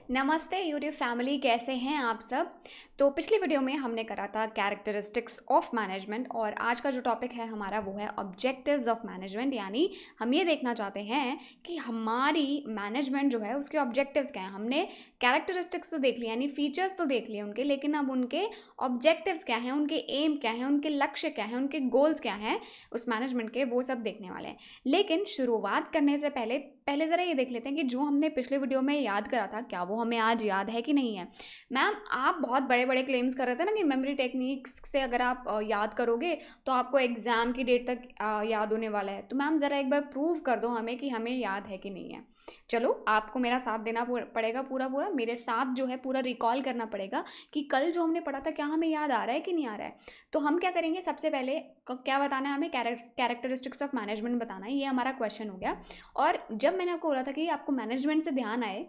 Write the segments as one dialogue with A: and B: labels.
A: नमस्ते YouTube family, कैसे हैं आप सब। तो पिछली वीडियो में हमने करा था कैरेक्टरिस्टिक्स ऑफ मैनेजमेंट और आज का जो टॉपिक है हमारा वो है ऑब्जेक्टिव्स ऑफ मैनेजमेंट। यानी हम ये देखना चाहते हैं कि हमारी मैनेजमेंट जो है उसके ऑब्जेक्टिव्स क्या हैं। हमने कैरेक्टरिस्टिक्स तो देख लिया, यानी फीचर्स तो देख लिए उनके, लेकिन अब उनके ऑब्जेक्टिव्स क्या हैं, उनके एम क्या हैं, उनके लक्ष्य क्या हैं, उनके गोल्स क्या हैं उस मैनेजमेंट के, वो सब देखने वाले हैं। लेकिन शुरुआत करने से पहले ज़रा ये देख लेते हैं कि जो हमने पिछले वीडियो में याद करा था क्या वो हमें आज याद है कि नहीं है। मैम, आप बहुत बड़े बड़े क्लेम्स कर रहे थे ना कि मेमोरी टेक्निक्स से अगर आप याद करोगे तो आपको एग्ज़ाम की डेट तक याद होने वाला है। तो मैम ज़रा एक बार प्रूव कर दो हमें कि हमें याद है कि नहीं है। चलो, आपको मेरा साथ देना पड़ेगा, पूरा मेरे साथ जो है पूरा रिकॉल करना पड़ेगा कि कल जो हमने पढ़ा था क्या हमें याद आ रहा है कि नहीं आ रहा है। तो हम क्या करेंगे, सबसे पहले क्या बताना है हमें, कैरेक्टरिस्टिक्स ऑफ मैनेजमेंट बताना है। ये हमारा क्वेश्चन हो गया। और जब मैंने आपको बोला था कि आपको मैनेजमेंट से ध्यान आए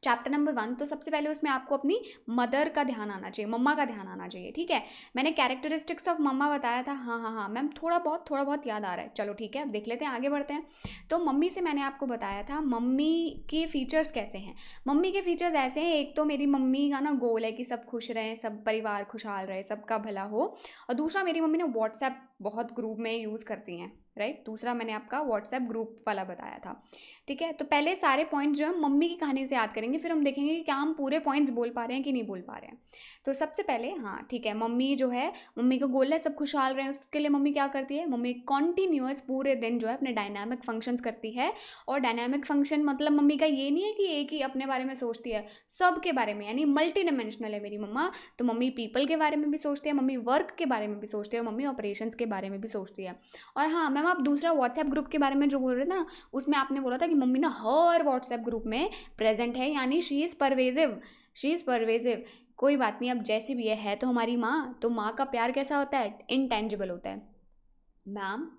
A: चैप्टर नंबर 1, तो सबसे पहले उसमें आपको अपनी मदर का ध्यान आना चाहिए, मम्मा का ध्यान आना चाहिए। ठीक है, मैंने कैरेक्टरिस्टिक्स ऑफ मम्मा बताया था। हाँ मैम, थोड़ा बहुत याद आ रहा है। चलो ठीक है, अब देख लेते हैं, आगे बढ़ते हैं। तो मम्मी से मैंने आपको बताया था मम्मी के फीचर्स कैसे हैं। मम्मी के फीचर्स ऐसे हैं, एक तो मेरी मम्मी का ना गोल है कि सब खुश रहें, सब परिवार खुशहाल रहे, सबका भला हो। और दूसरा, मेरी मम्मी ना व्हाट्सएप बहुत ग्रुप में यूज़ करती हैं, राइट। दूसरा मैंने आपका व्हाट्सएप ग्रुप वाला बताया था। ठीक है, तो पहले सारे पॉइंट्स जो है मम्मी की कहानी से याद करेंगे, फिर हम देखेंगे कि क्या हम पूरे पॉइंट्स बोल पा रहे हैं कि नहीं बोल पा रहे हैं। तो सबसे पहले, हाँ ठीक है, मम्मी जो है, मम्मी का गोल है सब खुशहाल रहे, उसके लिए मम्मी क्या करती है, मम्मी कॉन्टीन्यूअस पूरे दिन जो है अपने डायनामिक फंक्शंस करती है। और डायनामिक फंक्शन मतलब मम्मी का ये नहीं है कि एक ही अपने बारे में सोचती है, सबके बारे में, यानी मल्टी डिमेंशनल है मेरी मम्मा। तो मम्मी पीपल के बारे में भी सोचती है, मम्मी वर्क के बारे में भी सोचती है, मम्मी ऑपरेशंस के बारे में भी सोचती है। और हाँ मैम, आप दूसरा व्हाट्सएप ग्रुप के बारे में जो बोल रहे थे ना, उसमें आपने बोला था कि मम्मी ना हर व्हाट्सएप ग्रुप में प्रेजेंट है, यानी शी इज़ परवेजिव। कोई बात नहीं, अब जैसी भी है तो हमारी माँ, तो माँ का प्यार कैसा होता है, इनटेंजिबल होता है। मैम,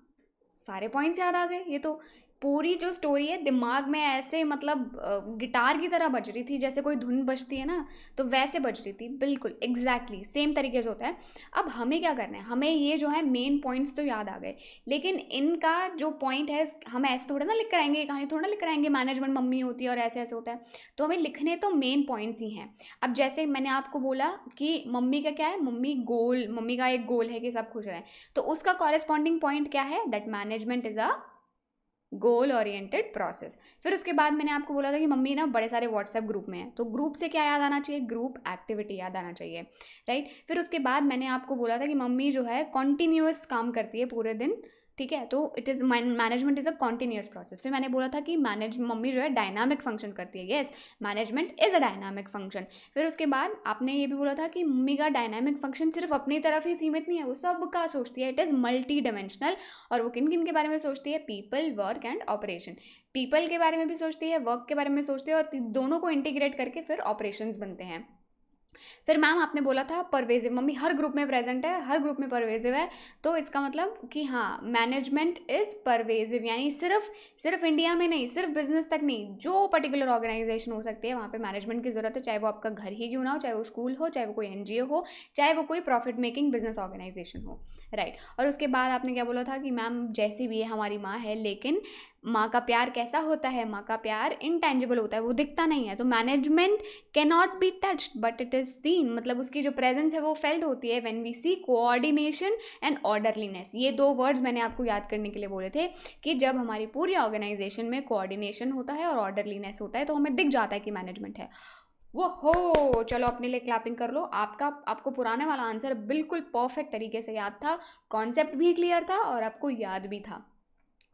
A: सारे पॉइंट्स याद आ गए। ये तो पूरी जो स्टोरी है दिमाग में ऐसे मतलब गिटार की तरह बज रही थी, जैसे कोई धुन बजती है ना, तो वैसे बज रही थी, बिल्कुल एग्जैक्टली सेम तरीके से होता है। अब हमें क्या करना है, हमें ये जो है मेन पॉइंट्स तो याद आ गए, लेकिन इनका जो पॉइंट है हम ऐसे थोड़ा ना लिख कर आएंगे, कहानी थोड़ा ना लिख कर आएंगे मैनेजमेंट मम्मी होती है और ऐसे ऐसे होता है। तो हमें लिखने तो मेन पॉइंट्स ही हैं। अब जैसे मैंने आपको बोला कि मम्मी का क्या है, मम्मी का एक गोल है कि सब खुश रहें, तो उसका कॉरेस्पॉन्डिंग पॉइंट क्या है, that management is a goal oriented process. फिर उसके बाद मैंने आपको बोला था कि मम्मी ना बड़े सारे व्हाट्सएप ग्रुप में है, तो ग्रुप से क्या याद आना चाहिए, ग्रुप एक्टिविटी याद आना चाहिए, राइट। फिर उसके बाद मैंने आपको बोला था कि मम्मी जो है कॉन्टीन्यूअस काम करती है पूरे दिन। ठीक है, तो it is management is a continuous process. फिर मैंने बोला था कि मम्मी जो है डायनामिक फंक्शन करती है, yes, management is a dynamic function. फिर उसके बाद आपने ये भी बोला था कि मम्मी का डायनामिक फंक्शन सिर्फ अपनी तरफ ही सीमित नहीं है, वो सबका सोचती है, इट इज़ मल्टी डिमेंशनल। और वो किन किन के बारे में सोचती है, people, work and operation. People के बारे में भी सोचती है, वर्क के बारे में सोचती है, और दोनों को इंटीग्रेट करके फिर ऑपरेशंस बनते हैं। फिर मैम आपने बोला था परवेजिव, मम्मी हर ग्रुप में प्रेजेंट है, हर ग्रुप में परवेजिव है। तो इसका मतलब कि हाँ, मैनेजमेंट इज़ परवेजिव, यानी सिर्फ इंडिया में नहीं, सिर्फ बिजनेस तक नहीं, जो पर्टिकुलर ऑर्गेनाइजेशन हो सकती है वहाँ पे मैनेजमेंट की ज़रूरत है, चाहे वो आपका घर ही क्यों ना हो, चाहे वो स्कूल हो, चाहे वो कोई एनजीओ हो, चाहे वो कोई प्रॉफिट मेकिंग बिजनेस ऑर्गेनाइजेशन हो, राइट। और उसके बाद आपने क्या बोला था कि मैम जैसी भी है हमारी माँ है, लेकिन माँ का प्यार कैसा होता है, माँ का प्यार इनटेंजिबल होता है, वो दिखता नहीं है। तो management cannot be touched but it is seen, मतलब उसकी जो प्रेजेंस है वो फेल्ड होती है when we see coordination and orderliness. ये दो वर्ड्स मैंने आपको याद करने के लिए बोले थे कि जब हमारी पूरी ऑर्गेनाइजेशन में कोऑर्डिनेशन होता है और ऑर्डरलीनेस होता है तो हमें दिख जाता है कि मैनेजमेंट है। वो हो, चलो अपने लिए क्लैपिंग कर लो। आपको पुराने वाला आंसर बिल्कुल परफेक्ट तरीके से याद था, कॉन्सेप्ट भी क्लियर था और आपको याद भी था।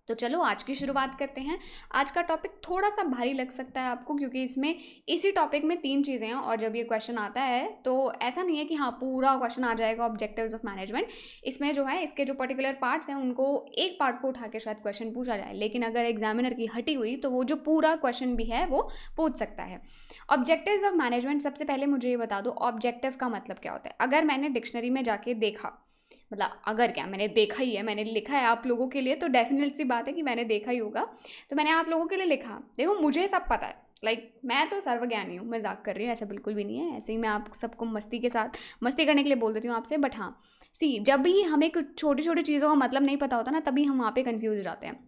A: तो चलो आज की शुरुआत करते हैं। आज का टॉपिक थोड़ा सा भारी लग सकता है आपको, क्योंकि इसमें इसी टॉपिक में 3 चीज़ें हैं, और जब ये क्वेश्चन आता है तो ऐसा नहीं है कि हाँ पूरा क्वेश्चन आ जाएगा ऑब्जेक्टिव्स ऑफ मैनेजमेंट। इसमें जो है इसके जो पर्टिकुलर पार्ट्स हैं उनको एक पार्ट को उठा के शायद क्वेश्चन पूछा जाए, लेकिन अगर एग्जामिनर की हटी हुई तो वो जो पूरा क्वेश्चन भी है वो पूछ सकता है। ऑब्जेक्टिव्स ऑफ मैनेजमेंट, सबसे पहले मुझे ये बता दो ऑब्जेक्टिव का मतलब क्या होता है। अगर मैंने डिक्शनरी में जाके देखा, मतलब अगर क्या, मैंने देखा ही है, मैंने लिखा है आप लोगों के लिए, तो डेफिनेट सी बात है कि मैंने देखा ही होगा, तो मैंने आप लोगों के लिए लिखा। देखो मुझे सब पता है, मैं तो सर्वज्ञानी हूँ, मजाक कर रही हूँ, ऐसा बिल्कुल भी नहीं है। ऐसे ही मैं आप सबको मस्ती के साथ मस्ती करने के लिए बोल देती हूँ आपसे। बट हाँ सी, जब भी हमें कुछ छोटी छोटी चीज़ों का मतलब नहीं पता होता ना, तभी हम वहाँ पे कन्फ्यूज हो जाते हैं।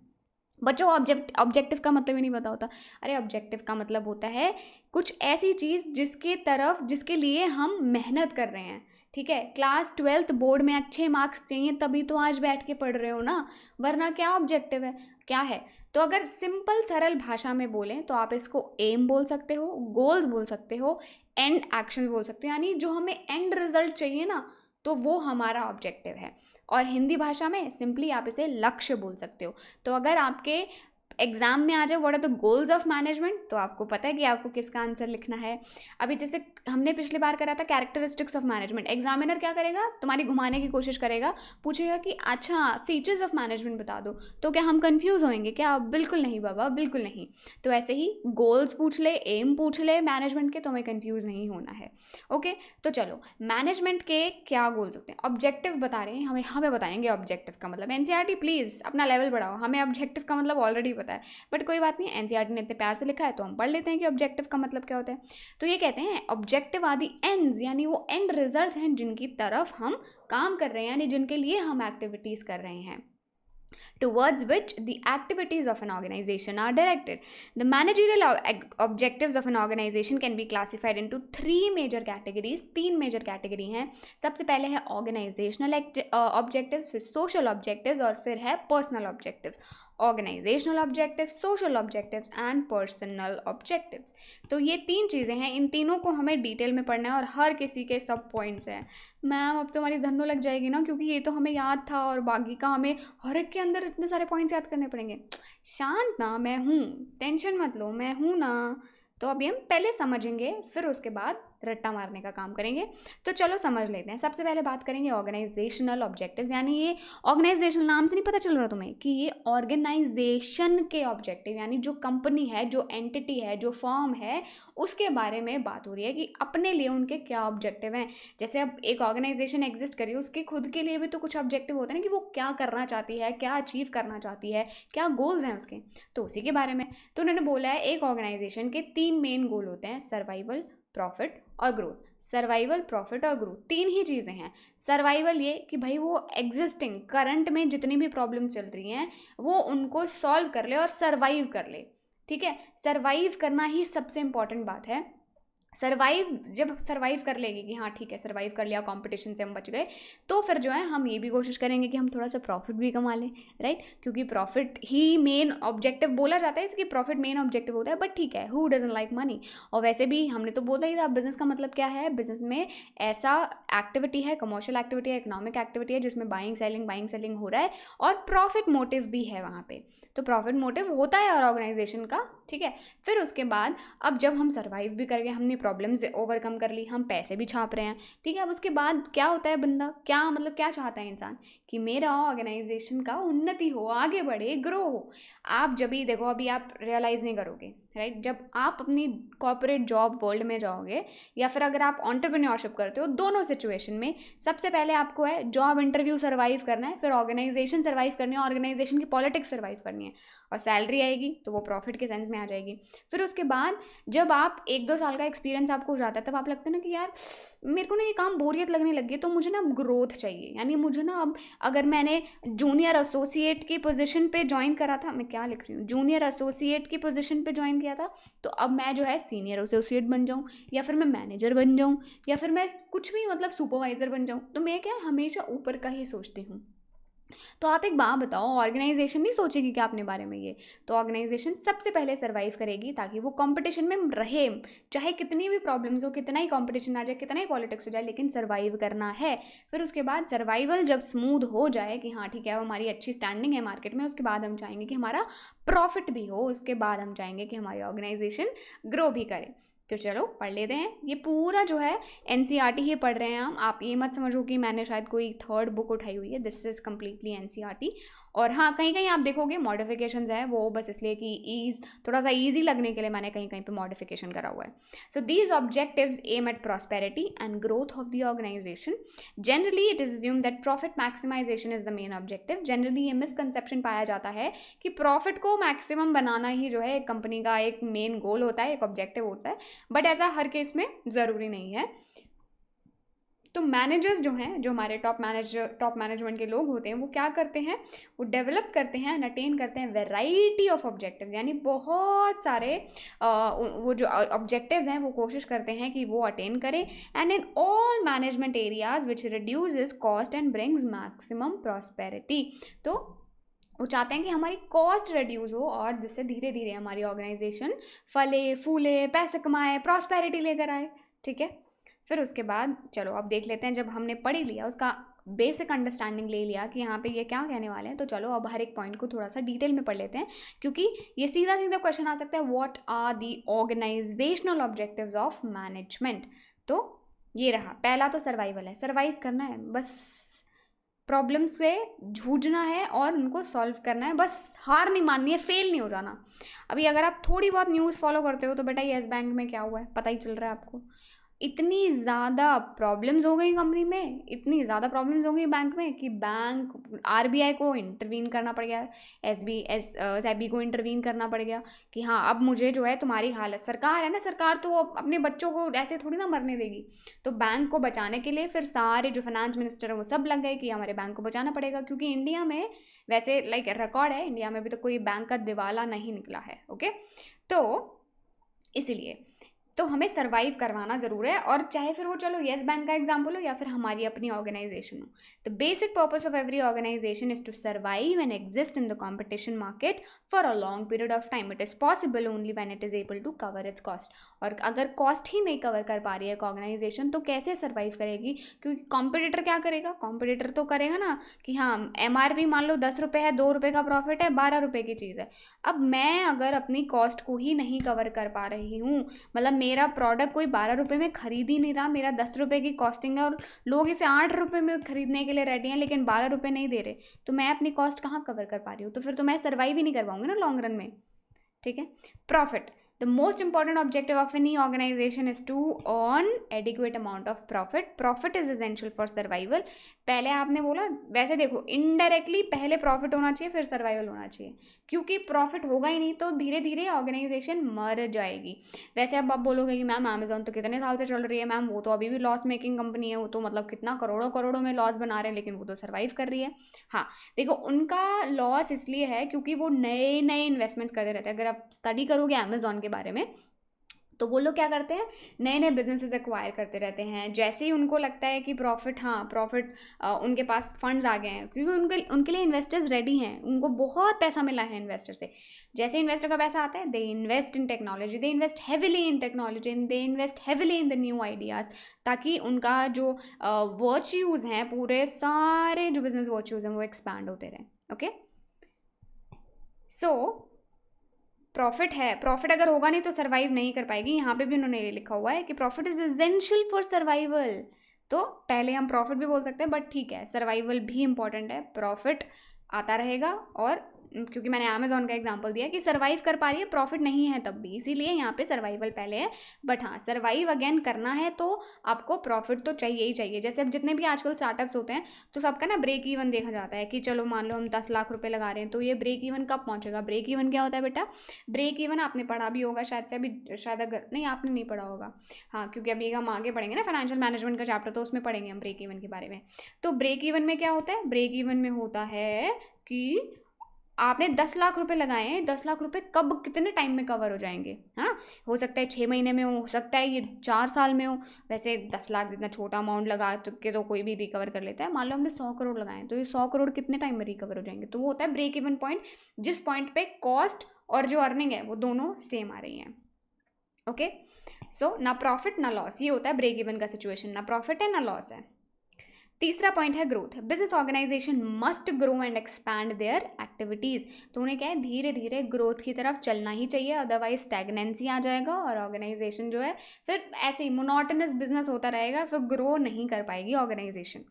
A: बच्चों ऑब्जेक्टिव का मतलब ही नहीं पता होता। अरे ऑब्जेक्टिव का मतलब होता है कुछ ऐसी चीज़ जिसके लिए हम मेहनत कर रहे हैं, ठीक है। क्लास 12th बोर्ड में अच्छे मार्क्स चाहिए तभी तो आज बैठ के पढ़ रहे हो ना, वरना क्या ऑब्जेक्टिव है, क्या है। तो अगर सिंपल सरल भाषा में बोलें तो आप इसको एम बोल सकते हो, गोल्स बोल सकते हो, एंड एक्शन बोल सकते हो, यानी जो हमें एंड रिजल्ट चाहिए ना, तो वो हमारा ऑब्जेक्टिव है। और हिंदी भाषा में सिंपली आप इसे लक्ष्य बोल सकते हो। तो अगर आपके एग्जाम में आ जाए what are the goals of management, तो आपको पता है कि आपको किसका आंसर लिखना है। अभी जैसे हमने पिछली बार करा था कैरेक्टरिस्टिक्स ऑफ मैनेजमेंट, एग्जामिनर क्या करेगा, तुम्हारी घुमाने की कोशिश करेगा, पूछेगा कि अच्छा फीचर्स ऑफ मैनेजमेंट बता दो, तो क्या हम कंफ्यूज होंगे क्या? बिल्कुल नहीं बाबा, बिल्कुल नहीं। तो ऐसे ही गोल्स पूछ ले, एम पूछ ले मैनेजमेंट के, तो हमें कंफ्यूज नहीं होना है। ओके, तो चलो मैनेजमेंट के क्या गोल्स होते हैं, ऑब्जेक्टिव बता रहे हैं हमें बताएंगे ऑब्जेक्टिव का मतलब। एनसीईआरटी प्लीज़ अपना लेवल बढ़ाओ, हमें ऑब्जेक्टिव का मतलब ऑलरेडी पता है, बट कोई बात नहीं, एनसीईआरटी ने इतने प्यार से लिखा है तो हम पढ़ लेते हैं कि ऑब्जेक्टिव का मतलब क्या होता है। तो ये कहते हैं ऑब्जेक्टिव आर द एंड्स, यानी वो एंड रिजल्ट्स हैं जिनकी तरफ हम काम कर रहे हैं, यानी जिनके लिए हम एक्टिविटीज़ कर रहे हैं, towards which the activities of an organization are directed. The managerial objectives of an organization can be classified into three major categories. तीन major category हैं। सबसे पहले है organizational objectives, फिर social objectives और फिर है personal objectives। Organisational objectives, social objectives and personal objectives. तो ये तीन चीज़ें हैं, इन तीनों को हमें डिटेल में पढ़ना है और हर किसी के सब पॉइंट्स हैं। मैम अब तो हमारी धन्नो लग जाएगी ना, क्योंकि ये तो हमें याद था और बाकी का हमें हर एक के अंदर इतने सारे पॉइंट्स याद करने पड़ेंगे। शांत ना, मैं हूँ, टेंशन मत लो, मैं हूँ ना। तो अभी हम पहले समझेंगे, फिर उसके बाद रट्टा मारने का काम करेंगे। तो चलो समझ लेते हैं। सबसे पहले बात करेंगे ऑर्गेनाइजेशनल ऑब्जेक्टिव्स, यानी ये ऑर्गेनाइजेशनल नाम से नहीं पता चल रहा तुम्हें कि ये ऑर्गेनाइजेशन के ऑब्जेक्टिव, यानी जो कंपनी है, जो एंटिटी है, जो फर्म है, उसके बारे में बात हो रही है कि अपने लिए उनके क्या ऑब्जेक्टिव हैं। जैसे अब एक ऑर्गेनाइजेशन एग्जिस्ट करी, उसके खुद के लिए भी तो कुछ ऑब्जेक्टिव होते हैं ना, कि वो क्या करना चाहती है, क्या अचीव करना चाहती है, क्या गोल्स हैं उसके, तो उसी के बारे में। तो उन्होंने बोला है एक ऑर्गेनाइजेशन के तीन मेन गोल होते हैं, सर्वाइवल, प्रॉफिट और ग्रोथ। सर्वाइवल, प्रॉफिट और ग्रोथ, तीन ही चीज़ें हैं। सर्वाइवल ये कि भाई वो एग्जिस्टिंग करंट में जितनी भी प्रॉब्लम्स चल रही हैं वो उनको सॉल्व कर ले और सर्वाइव कर ले, ठीक है। सर्वाइव करना ही सबसे इंपॉर्टेंट बात है। जब सर्वाइव कर लेगी कि हाँ ठीक है सर्वाइव कर लिया, कंपटीशन से हम बच गए, तो फिर जो है हम ये भी कोशिश करेंगे कि हम थोड़ा सा प्रॉफिट भी कमा लें, राइट। क्योंकि प्रॉफिट ही मेन ऑब्जेक्टिव बोला जाता है, इसकी प्रॉफिट मेन ऑब्जेक्टिव होता है, बट ठीक है, हु डजंट लाइक मनी। और वैसे भी हमने तो बोला ही था बिजनेस का मतलब क्या है, बिजनेस में ऐसा एक्टिविटी है, कमर्शियल एक्टिविटी है, इकोनॉमिक एक्टिविटी है जिसमें बाइंग सेलिंग हो रहा है और प्रॉफिट मोटिव भी है वहाँ पे। तो प्रॉफिट मोटिव होता है और ऑर्गेनाइजेशन का, ठीक है। फिर उसके बाद अब जब हम सर्वाइव भी कर गए, हमने प्रॉब्लम्स ओवरकम कर ली, हम पैसे भी छाप रहे हैं, ठीक है। अब उसके बाद क्या होता है, बंदा क्या मतलब क्या चाहता है इंसान, कि मेरा ऑर्गेनाइजेशन का उन्नति हो, आगे बढ़े, ग्रो हो। आप जब भी देखो, अभी आप रियलाइज़ नहीं करोगे, राइट। जब आप अपनी कॉर्पोरेट जॉब वर्ल्ड में जाओगे या फिर अगर आप एंटरप्रेन्योरशिप करते हो, दोनों सिचुएशन में सबसे पहले आपको है जॉब इंटरव्यू सर्वाइव करना है, फिर ऑर्गेनाइजेशन सर्वाइव करनी है, ऑर्गेनाइजेशन की पॉलिटिक्स सर्वाइव करनी है, और सैलरी आएगी तो वो प्रॉफिट के सेंस में आ जाएगी। फिर उसके बाद जब आप 1-2 साल का एक्सपीरियंस आपको हो जाता है, तब आप लगता है ना कि यार मेरे को ना ये काम बोरियत लगने लगी है, तो मुझे ना ग्रोथ चाहिए। यानी मुझे ना अब अगर मैंने जूनियर एसोसिएट की पोजीशन पे ज्वाइन करा था, मैं क्या लिख रही हूँ, जूनियर एसोसिएट की पोजीशन पे ज्वाइन किया था, तो अब मैं जो है सीनियर एसोसिएट बन जाऊँ, या फिर मैं मैनेजर बन जाऊँ, या फिर मैं कुछ भी मतलब सुपरवाइजर बन जाऊँ। तो मैं क्या हमेशा ऊपर का ही सोचती हूँ। तो आप एक बात बताओ, ऑर्गेनाइजेशन नहीं सोचेगी क्या अपने बारे में ये, तो ऑर्गेनाइजेशन सबसे पहले सर्वाइव करेगी ताकि वो कंपटीशन में रहे, चाहे कितनी भी प्रॉब्लम्स हो, कितना ही कंपटीशन आ जाए, कितना ही पॉलिटिक्स हो जाए, लेकिन सर्वाइव करना है। फिर उसके बाद सर्वाइवल जब स्मूथ हो जाए कि हाँ ठीक है अब हमारी अच्छी स्टैंडिंग है मार्केट में, उसके बाद हम चाहेंगे कि हमारा प्रॉफिट भी हो, उसके बाद हम चाहेंगे कि हमारी ऑर्गेनाइजेशन ग्रो भी करे। तो चलो पढ़ लेते हैं। ये पूरा जो है एनसीईआरटी ही पढ़ रहे हैं हम, आप ये मत समझो कि मैंने शायद कोई थर्ड बुक उठाई हुई है, दिस इज़ कम्प्लीटली एनसीईआरटी। और हाँ कहीं कहीं आप देखोगे मॉडिफिकेशंस है, वो बस इसलिए कि थोड़ा सा ईजी लगने के लिए मैंने कहीं कहीं पे मॉडिफिकेशन करा हुआ है। So these objectives aim at prosperity and growth of the organisation. Generally it is assumed that profit maximisation is the main objective. Generally ये मिसकंसेप्शन पाया जाता है कि प्रॉफिट को मैक्सिमम बनाना ही जो है एक कंपनी का एक मेन गोल होता है, एक ऑब्जेक्टिव होता है, बट ऐसा हर केस में ज़रूरी नहीं है। तो मैनेजर्स जो हैं, जो हमारे टॉप मैनेजमेंट के लोग होते हैं, वो क्या करते हैं, वो डेवलप करते हैं एंड अटेन करते हैं वैरायटी ऑफ ऑब्जेक्टिव्स, यानी बहुत सारे वो जो ऑब्जेक्टिव्स हैं वो कोशिश करते हैं कि वो अटेन करें, and in all management areas which reduces cost and brings maximum prosperity. तो वो चाहते हैं कि हमारी कॉस्ट रिड्यूस हो और जिससे धीरे धीरे हमारी ऑर्गेनाइजेशन फले फूले, पैसे कमाए, प्रॉस्पेरिटी लेकर आए। ठीक है, फिर उसके बाद चलो अब देख लेते हैं, जब हमने पढ़ ही लिया, उसका बेसिक अंडरस्टैंडिंग ले लिया कि यहाँ पे ये क्या कहने वाले हैं, तो चलो अब हर एक पॉइंट को थोड़ा सा डिटेल में पढ़ लेते हैं, क्योंकि ये सीधा सीधा क्वेश्चन आ सकता है, what are the organisational objectives of management. तो ये रहा, पहला तो सर्वाइवल है, सर्वाइव करना है, बस प्रॉब्लम से जूझना है और उनको सॉल्व करना है, बस हार नहीं माननी है, फेल नहीं हो जाना। अभी अगर आप थोड़ी बहुत न्यूज़ फॉलो करते हो तो बेटा येस बैंक में क्या हुआ है पता ही चल रहा है आपको। इतनी ज़्यादा प्रॉब्लम्स हो गई कंपनी में, इतनी ज़्यादा प्रॉब्लम्स हो गई बैंक में कि बैंक आरबीआई को इंटरवीन करना पड़ गया, सेबी को इंटरवीन करना पड़ गया कि हाँ अब मुझे जो है तुम्हारी हालत, सरकार है ना, सरकार तो अपने बच्चों को ऐसे थोड़ी ना मरने देगी। तो बैंक को बचाने के लिए फिर सारे जो फाइनेंस मिनिस्टर है वो सब लग गए कि हमारे बैंक को बचाना पड़ेगा, क्योंकि इंडिया में वैसे लाइक रिकॉर्ड है, इंडिया में भी तो कोई बैंक का दिवाला नहीं निकला है। ओके, तो इसीलिए तो हमें सर्वाइव करवाना ज़रूर है, और चाहे फिर वो चलो येस बैंक का एग्जाम्पल हो या फिर हमारी अपनी ऑर्गेनाइजेशन हो। The basic purpose of every organisation is to survive and exist in the competition market for a long period of time. It is possible only when it is able to cover its cost. और अगर cost ही नहीं cover कर पा रही है एक organisation तो कैसे सर्वाइव करेगी, क्योंकि कॉम्पिटिटर क्या करेगा, कॉम्पिटिटर तो करेगा ना कि हाँ MRP मान लो 10 रुपये है, 2 रुपये का प्रॉफिट है, 12 रुपये की चीज़ है। अब मैं अगर अपनी कॉस्ट को ही नहीं कवर कर पा रही हूँ, मतलब मेरा प्रोडक्ट कोई 12 रुपये में खरीद ही नहीं रहा, मेरा 10 रुपये की कॉस्टिंग है और लोग इसे 8 रुपये में खरीदने के लिए रेडी हैं लेकिन 12 रुपये नहीं दे रहे, तो मैं अपनी कॉस्ट कहाँ कवर कर पा रही हूँ, तो फिर तो मैं सर्वाइव ही नहीं कर पाऊंगी ना लॉन्ग रन में। ठीक है, profit, the most important objective of any organization is to earn adequate amount of profit. Profit is essential for survival. पहले आपने बोला, वैसे देखो इनडायरेक्टली पहले प्रॉफिट होना चाहिए फिर सर्वाइवल होना चाहिए, क्योंकि प्रॉफिट होगा ही नहीं तो धीरे धीरे ऑर्गेनाइजेशन मर जाएगी। वैसे अब आप बोलोगे कि मैम अमेजोन तो कितने साल से चल रही है, मैम वो तो अभी भी लॉस मेकिंग कंपनी है, वो तो मतलब कितना करोड़ों करोड़ों में लॉस बना रहे हैं लेकिन वो तो सर्वाइव कर रही है। हाँ देखो, उनका लॉस इसलिए है क्योंकि वो नए नए इन्वेस्टमेंट्स करते रहते हैं। अगर आप स्टडी करोगे अमेजोन के बारे में तो वो लोग क्या करते हैं, नए नए बिजनेसेस एक्वायर करते रहते हैं। जैसे ही उनको लगता है कि प्रॉफिट उनके पास फंड्स आ गए हैं, क्योंकि उनके लिए इन्वेस्टर्स रेडी हैं, उनको बहुत पैसा मिला है इन्वेस्टर से। जैसे इन्वेस्टर का पैसा आता है, they invest in technology, they invest heavily in technology, they invest heavily in the new ideas, ताकि उनका जो वर्च्यूज़ हैं, पूरे सारे जो बिजनेस वर्च्यूज़ हैं वो एक्सपैंड होते रहें। ओके, सो प्रॉफिट है, प्रॉफिट अगर होगा नहीं तो सर्वाइव नहीं कर पाएगी। यहाँ पे भी उन्होंने ये लिखा हुआ है कि profit is essential for survival. तो पहले हम प्रॉफिट भी बोल सकते हैं, बट ठीक है सर्वाइवल भी इंपॉर्टेंट है। प्रॉफिट आता रहेगा, और क्योंकि मैंने अमेजोन का एग्जांपल दिया कि सर्वाइव कर पा रही है, प्रॉफिट नहीं है तब भी, इसीलिए यहाँ पे सर्वाइवल पहले है। बट हाँ, सर्वाइव अगेन करना है तो आपको प्रॉफिट तो चाहिए ही चाहिए। जैसे अब जितने भी आजकल स्टार्टअप्स होते हैं तो सबका ना ब्रेक इवन देखा जाता है कि चलो मान लो हम 10 लाख रुपए लगा रहे हैं, तो ये ब्रेक इवन कब पहुँचेगा। ब्रेक इवन क्या होता है बेटा, ब्रेक इवन आपने पढ़ा भी होगा शायद से, अभी शायद अगर नहीं आपने नहीं पढ़ा होगा, हाँ क्योंकि अभी हम आगे पढ़ेंगे ना फाइनेंशियल मैनेजमेंट का चैप्टर, तो उसमें पढ़ेंगे हम ब्रेक इवन के बारे में। तो ब्रेक इवन में क्या होता है, ब्रेक इवन में होता है कि आपने 10 लाख रुपए लगाए हैं, 10 लाख रुपए कब कितने टाइम में कवर हो जाएंगे। हाँ, हो सकता है 6 महीने में हो सकता है ये 4 साल में हो। वैसे 10 लाख जितना छोटा अमाउंट लगा के तो कोई भी रिकवर कर लेता है। मान लो हमने 100 करोड़ लगाए तो ये 100 करोड़ कितने टाइम में रिकवर हो जाएंगे। तो वो होता है ब्रेक इवन पॉइंट, जिस पॉइंट पे कॉस्ट और जो अर्निंग है वो दोनों सेम आ रही हैं। ओके, सो ना प्रॉफिट ना लॉस, ये होता है ब्रेक इवन का सिचुएशन, ना प्रॉफिट है ना लॉस है। तीसरा पॉइंट है growth. Business organisation must grow and expand their activities. तो उन्हें क्या है, धीरे धीरे ग्रोथ की तरफ चलना ही चाहिए, अदरवाइज स्टैग्नेंसी आ जाएगा और ऑर्गेनाइजेशन जो है फिर ऐसे ही मोनोटोनस बिजनेस होता रहेगा, फिर ग्रो नहीं कर पाएगी organisation.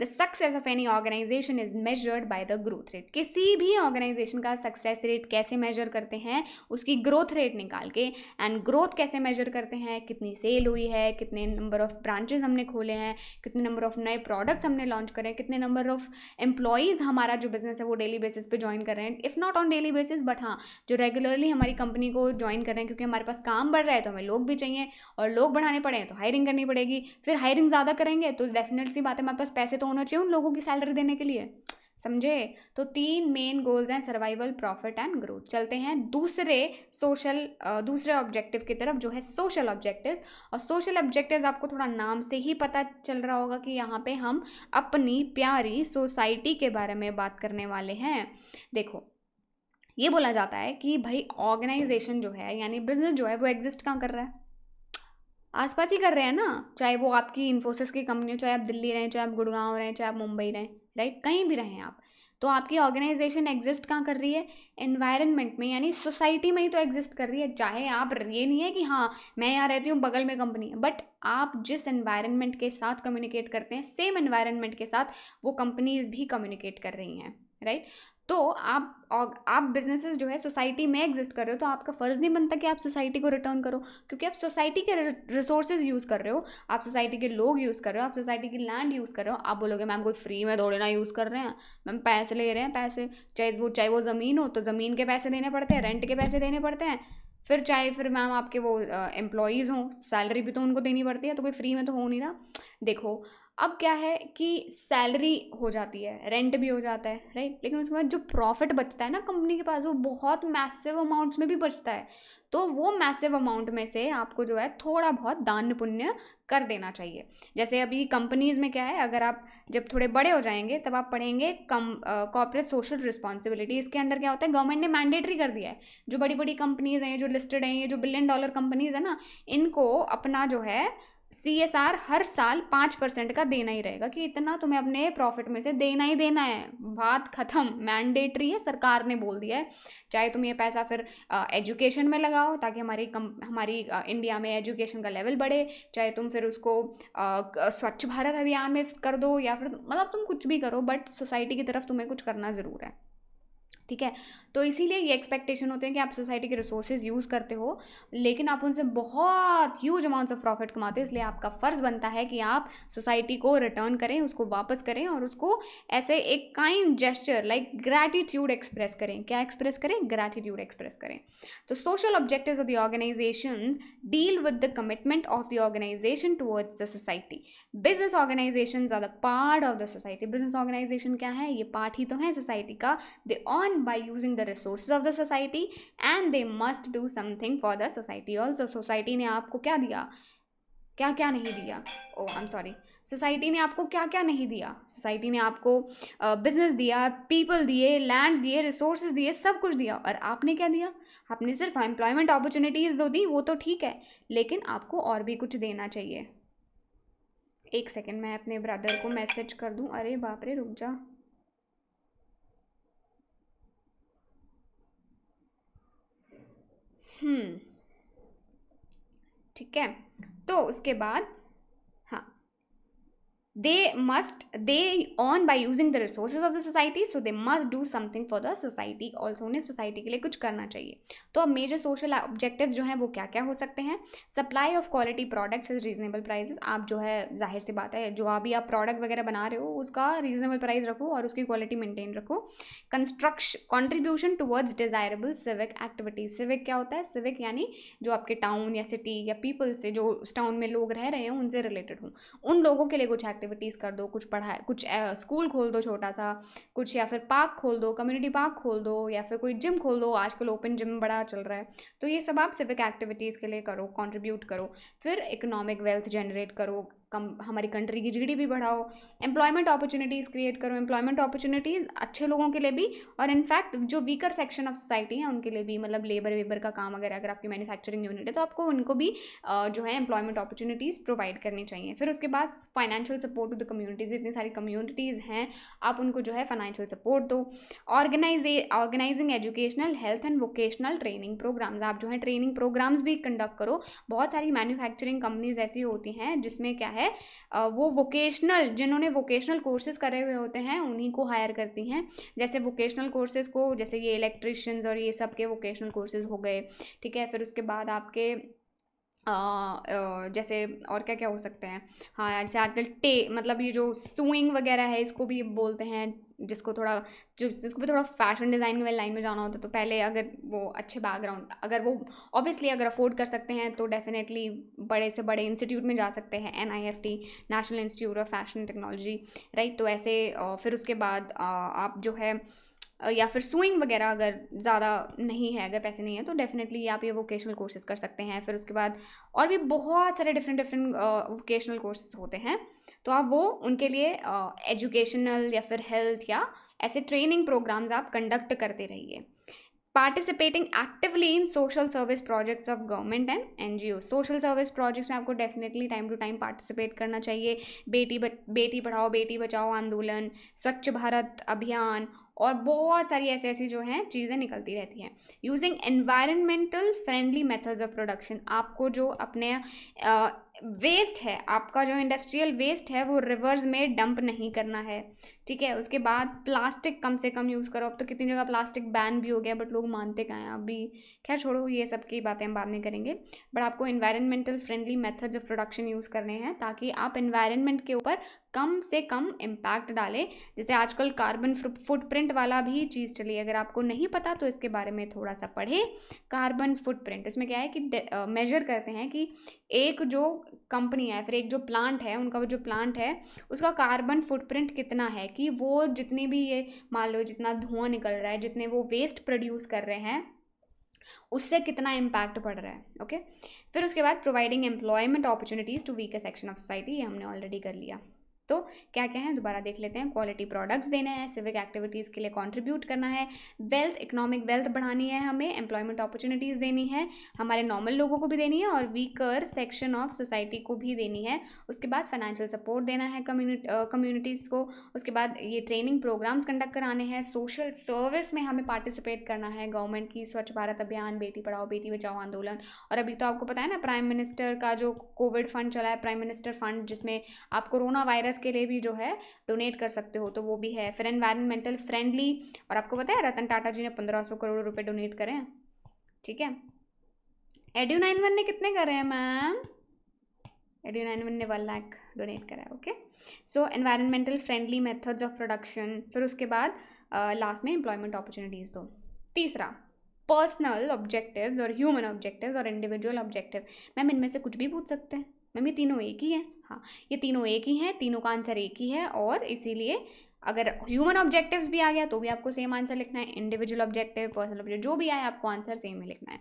A: The success of any organisation is measured by the growth rate. किसी भी ऑर्गेनाइजेशन का सक्सेस रेट कैसे मेजर करते हैं, उसकी ग्रोथ रेट निकाल के। एंड ग्रोथ कैसे मेजर करते हैं, कितनी सेल हुई है, कितने नंबर ऑफ ब्रांचेस हमने खोले हैं, कितने नंबर ऑफ नए प्रोडक्ट प्रोडक्ट्स हमने लॉन्च करे हैं, कितने नंबर ऑफ एम्प्लॉयज़ हमारा जो बिजनेस है वो डेली बेसिस पे ज्वाइन कर रहे हैं, if not on daily basis but हाँ जो रेगुलरली हमारी कंपनी को ज्वाइन कर रहे हैं, क्योंकि हमारे पास काम बढ़ रहा है तो हमें लोग भी चाहिए, और लोग बढ़ाने पड़े हैं तो हायरिंग करनी पड़ेगी, फिर हायरिंग ज़्यादा करेंगे तो डेफिनेट सी बात है हमारे पास पैसे तो होना चाहिए उन लोगों की सैलरी देने के लिए, समझे। तो 3 मेन गोल्स हैं, सर्वाइवल, प्रॉफिट एंड ग्रोथ। चलते हैं दूसरे ऑब्जेक्टिव की तरफ जो है सोशल ऑब्जेक्टिव्स। और सोशल ऑब्जेक्टिव्स आपको थोड़ा नाम से ही पता चल रहा होगा कि यहाँ पे हम अपनी प्यारी सोसाइटी के बारे में बात करने वाले हैं। देखो ये बोला जाता है कि भाई ऑर्गेनाइजेशन जो है यानी बिजनेस जो है वो एग्जिस्ट कहाँ कर रहा है, आसपास ही कर रहे हैं ना, चाहे वो आपकी इन्फोसिस की कंपनी हो, चाहे आप दिल्ली रहें, चाहे आप गुड़गांव रहें, चाहे आप मुंबई रहें, राइट, कहीं भी रहें आप, तो आपकी ऑर्गेनाइजेशन एग्जिस्ट कहाँ कर रही है, एनवायरनमेंट में यानी सोसाइटी में ही तो एग्जिस्ट कर रही है। चाहे आप, ये नहीं है कि हाँ मैं यहाँ रहती हूँ बगल में कंपनी है, बट आप जिस एनवायरनमेंट के साथ कम्युनिकेट करते हैं सेम एनवायरनमेंट के साथ वो कंपनीज भी कम्युनिकेट कर रही हैं, राइट। तो आप बिजनेसेस जो है सोसाइटी में एग्जिस्ट कर रहे हो तो आपका फ़र्ज़ नहीं बनता कि आप सोसाइटी को रिटर्न करो, क्योंकि आप सोसाइटी के रिसोर्सेज यूज़ कर रहे हो, आप सोसाइटी के लोग यूज़ कर रहे हो, आप सोसाइटी की लैंड यूज़ कर रहे हो। आप बोलोगे मैम कोई फ्री में थोड़ी ना यूज़ कर रहे हैं, मैम पैसे ले रहे हैं, पैसे चाहे वो ज़मीन हो तो ज़मीन के पैसे देने पड़ते हैं, रेंट के पैसे देने पड़ते हैं, फिर मैम आपके वो एम्प्लॉयज़ हों सैलरी भी तो उनको देनी पड़ती है, तो कोई फ्री में तो हो नहीं रहा। देखो अब क्या है कि सैलरी हो जाती है, रेंट भी हो जाता है, राइट, लेकिन उसके बाद जो प्रॉफिट बचता है ना कंपनी के पास वो बहुत मैसिव अमाउंट्स में भी बचता है, तो वो मैसिव अमाउंट में से आपको जो है थोड़ा बहुत दान पुण्य कर देना चाहिए। जैसे अभी कंपनीज़ में क्या है, अगर आप जब थोड़े बड़े हो जाएंगे तब आप पढ़ेंगे कॉर्पोरेट सोशल रिस्पॉन्सिबिलिटी। इसके अंडर क्या होता है, गवर्नमेंट ने मैंडेटरी कर दिया है, जो बड़ी बड़ी कंपनीज़ हैं जो लिस्टेड हैं, ये जो $1 बिलियन कंपनीज़ है ना, इनको अपना जो है CSR हर साल 5% का देना ही रहेगा, कि इतना तुम्हें अपने प्रॉफिट में से देना ही देना है, बात खत्म, मैंडेटरी है, सरकार ने बोल दिया है। चाहे तुम ये पैसा फिर एजुकेशन में लगाओ ताकि हमारी इंडिया में एजुकेशन का लेवल बढ़े, चाहे तुम फिर उसको स्वच्छ भारत अभियान में कर दो, या फिर मतलब तुम कुछ भी करो, बट सोसाइटी की तरफ तुम्हें कुछ करना ज़रूर है, ठीक है। तो इसीलिए ये एक्सपेक्टेशन होते हैं कि आप सोसाइटी के रिसोर्सेज यूज़ करते हो, लेकिन आप उनसे बहुत ह्यूज अमाउंट्स ऑफ प्रॉफिट कमाते हो, इसलिए आपका फ़र्ज़ बनता है कि आप सोसाइटी को रिटर्न करें, उसको वापस करें, और उसको ऐसे एक kind gesture like gratitude express करें। क्या एक्सप्रेस करें, ग्रैटिट्यूड एक्सप्रेस करें। तो social objectives of the organisation deal with the commitment of the organisation towards the society. Business organisation are the part of the society. Business organisation क्या है, ये part ही तो है सोसाइटी का। They on by using the resources of the society and they must do something for the society also. Society ने आपको क्या दिया, क्या क्या नहीं दिया, ओ आई एम सॉरी, सोसाइटी ने आपको क्या क्या नहीं दिया, सोसाइटी ने आपको बिजनेस दिया, पीपल दिए, लैंड दिए, रिसोर्सेज दिए, सब कुछ दिया, और आपने क्या दिया, आपने सिर्फ एम्प्लॉयमेंट अपॉर्चुनिटीज़ दो दी, वो तो ठीक है, लेकिन आपको और भी कुछ देना चाहिए। एक सेकेंड, मैं अपने ब्रदर को मैसेज कर दूँ, अरे बाप रे रुक जा, ठीक है। तो उसके बाद हाँ, they earn by using the resources of the society, so they must do something for the society also. उन्हें सोसाइटी के लिए कुछ करना चाहिए। तो अब मेजर सोशल ऑब्जेक्टिव्स जो हैं वो क्या क्या हो सकते हैं, supply of quality products as reasonable prices. आप जो है जाहिर सी बात है जो अभी आप प्रोडक्ट वगैरह बना रहे हो उसका रीजनेबल प्राइस रखो और उसकी क्वालिटी मेंटेन रखो। Contribution towards desirable civic activities. Civic क्या होता है, सिविक यानी जो आपके टाउन या सिटी या पीपल से, जो उस टाउन में लोग रह रहे हैं उनसे रिलेटेड हो, उन लोगों के लिए कुछ एक्टिविटीज़ कर दो, कुछ पढ़ाई, कुछ स्कूल खोल दो छोटा सा कुछ, या फिर पार्क खोल दो, कम्युनिटी पार्क खोल दो, या फिर कोई जिम खोल दो, आजकल ओपन जिम बड़ा चल रहा है, तो ये सब आप सिविक एक्टिविटीज़ के लिए करो, कंट्रीब्यूट करो। फिर इकोनॉमिक वेल्थ जनरेट करो, हमारी कंट्री की GDP बढ़ाओ, एम्प्लॉयमेंट अपॉर्चुनिटीज़ क्रिएट करो, एम्प्लॉयमेंट अपॉर्चुनिटीज़ अच्छे लोगों के लिए भी, और इनफैक्ट जो वीकर सेक्शन ऑफ सोसाइटी है उनके लिए भी, मतलब लेबर वेबर का काम अगर आपकी मैन्युफैक्चरिंग यूनिट है तो आपको उनको भी जो है एम्प्लॉयमेंट अपॉर्चुनिटीज़ प्रोवाइड करनी चाहिए। फिर उसके बाद financial support to the communities, इतनी सारी कम्युनिटीज़ हैं, आप उनको जो है फाइनेंशियल सपोर्ट दो। Organising educational, health and vocational training programmes, आप जो है ट्रेनिंग प्रोग्राम्स भी कंडक्ट करो। बहुत सारी मैन्युफैक्चरिंग कंपनीज ऐसी होती हैं जिसमें क्या है वो वोकेशनल, जिन्होंने वोकेशनल कोर्सेज करे हुए होते हैं उन्हीं को हायर करती हैं। जैसे वोकेशनल कोर्सेज को, जैसे ये इलेक्ट्रिशियंस और ये सब के वोकेशनल कोर्सेज हो गए, ठीक है। फिर उसके बाद आपके जैसे और क्या क्या हो सकते हैं, हाँ जैसे आजकल मतलब ये जो सुइंग वगैरह है इसको भी बोलते हैं, जिसको थोड़ा जिसको भी थोड़ा फैशन डिज़ाइनिंग वाली लाइन में जाना होता है, तो पहले अगर वो अच्छे बैकग्राउंड, अगर वो ऑब्वियसली अगर अफोर्ड कर सकते हैं तो डेफिनेटली बड़े से बड़े इंस्टीट्यूट में जा सकते हैं, NIFT, national institute of fashion technology, right. तो ऐसे फिर उसके बाद आप जो है या फिर स्विंग वगैरह अगर ज़्यादा नहीं है, अगर पैसे नहीं है, तो डेफिनेटली आप ये वोकेशनल कोर्सेज कर सकते हैं। फिर उसके बाद और भी बहुत सारे डिफरेंट डिफरेंट वोकेशनल कोर्सेज होते हैं, तो आप वो उनके लिए एजुकेशनल या फिर हेल्थ या ऐसे ट्रेनिंग प्रोग्राम्स आप कंडक्ट करते रहिए। Participating actively in social service projects of government and NGO। Social service projects में आपको definitely time to time participate करना चाहिए। बेटी पढ़ाओ बेटी बचाओ आंदोलन, स्वच्छ भारत अभियान और बहुत सारी ऐसी ऐसी जो हैं चीज़ें निकलती रहती हैं। Using environmental friendly methods of production, आपको जो अपने वेस्ट है, आपका जो इंडस्ट्रियल वेस्ट है वो रिवर्स में डंप नहीं करना है, ठीक है। उसके बाद प्लास्टिक कम से कम यूज़ करो। अब तो कितनी जगह प्लास्टिक बैन भी हो गया, बट लोग मानते कहाँ हैं अभी। खैर छोड़ो, ये सब की बातें हम बाद में करेंगे, बट आपको environmental friendly methods of production use करने हैं ताकि आप एनवायरनमेंट के ऊपर कम से कम इम्पैक्ट डालें। जैसे आजकल कार्बन फुटप्रिंट वाला भी चीज़ चली है, अगर आपको नहीं पता तो इसके बारे में थोड़ा सा पढ़े। कार्बन फुटप्रिंट, इसमें क्या है कि मेजर करते हैं कि एक जो कंपनी है फिर एक जो प्लांट है, उनका जो प्लांट है उसका कार्बन फुटप्रिंट कितना है, कि वो जितनी भी ये मान लो जितना धुआं निकल रहा है, जितने वो वेस्ट प्रोड्यूस कर रहे हैं, उससे कितना इम्पैक्ट पड़ रहा है, ओके। फिर उसके बाद providing employment opportunities to weaker section of society, ये हमने ऑलरेडी कर लिया। तो क्या क्या है दोबारा देख लेते हैं। क्वालिटी प्रोडक्ट्स देने हैं, सिविक एक्टिविटीज़ के लिए कंट्रीब्यूट करना है, वेल्थ इकोनॉमिक वेल्थ बढ़ानी है, हमें एम्प्लॉयमेंट अपॉर्चुनिटीज़ देनी है, हमारे नॉर्मल लोगों को भी देनी है और वीकर सेक्शन ऑफ सोसाइटी को भी देनी है। उसके बाद फाइनेंशियल सपोर्ट देना है कम्युनिटीज़ को। उसके बाद ये ट्रेनिंग प्रोग्राम्स कंडक्ट कराने हैं, सोशल सर्विस में हमें पार्टिसिपेट करना है, गवर्नमेंट की स्वच्छ भारत अभियान, बेटी पढ़ाओ बेटी बचाओ आंदोलन। और अभी तो आपको पता है ना, प्राइम मिनिस्टर का जो कोविड फंड चला है, प्राइम मिनिस्टर फंड, जिसमें आप कोरोना वायरस के लिए भी जो है डोनेट कर सकते हो, तो वो भी है। फिर एनवायरमेंटल फ्रेंडली, और आपको पता है रतन टाटा जी ने 1500 करोड़ रुपए डोनेट करे हैं, ठीक है। Edu91 ने कितने करे हैं मैम? Edu91 ने 1 लाख डोनेट करा है, okay. So environmental friendly methods of production. फिर उसके बाद लास्ट में एम्प्लॉयमेंट अपॉर्चुनिटीज़ दो। तीसरा, पर्सनल ऑब्जेक्टिव्स और ह्यूमन ऑब्जेक्टिव्स और इंडिविजुअल ऑब्जेक्टिव। मैम इनमें से कुछ भी पूछ सकते हैं मैम, ये तीनों एक ही हैं। हाँ, ये तीनों एक ही हैं, तीनों का आंसर एक ही है, और इसीलिए अगर ह्यूमन ऑब्जेक्टिव्स भी आ गया तो भी आपको सेम आंसर लिखना है, इंडिविजुअल ऑब्जेक्टिव, पर्सनल ऑब्जेक्टिव, जो भी आए आपको आंसर सेम ही लिखना है।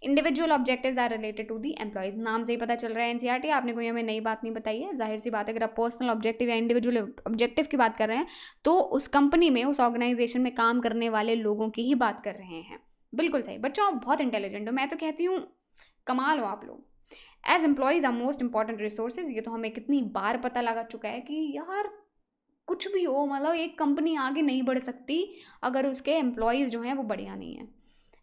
A: Individual objectives are related to the employees, नाम से ही पता चल रहा है NCERT, आपने कोई हमें नई बात नहीं बताई है। जाहिर सी बात है, अगर आप पर्सनल ऑब्जेक्टिव या इंडिविजुअल ऑब्जेक्टिव की बात कर रहे हैं तो उस कंपनी में, उस ऑर्गेनाइजेशन में काम करने वाले लोगों की ही बात कर रहे हैं। बिल्कुल सही बच्चों, आप बहुत इंटेलिजेंट हो, मैं तो कहती हूँ कमाल हो आप लोग। As employees are most important resources, ये तो हमें कितनी बार पता लगा चुका है कि यार कुछ भी हो, मतलब एक कंपनी आगे नहीं बढ़ सकती अगर उसके एम्प्लॉयज़ जो हैं वो बढ़िया नहीं है।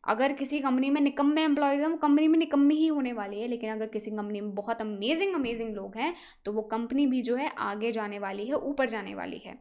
A: अगर किसी कंपनी में निकम्मे एम्प्लॉयज़ हैं, वो कंपनी में निकम्मी ही होने वाली है, लेकिन अगर किसी कंपनी में बहुत अमेजिंग लोग हैं तो वो कंपनी भी जो है आगे जाने वाली है, ऊपर जाने वाली है।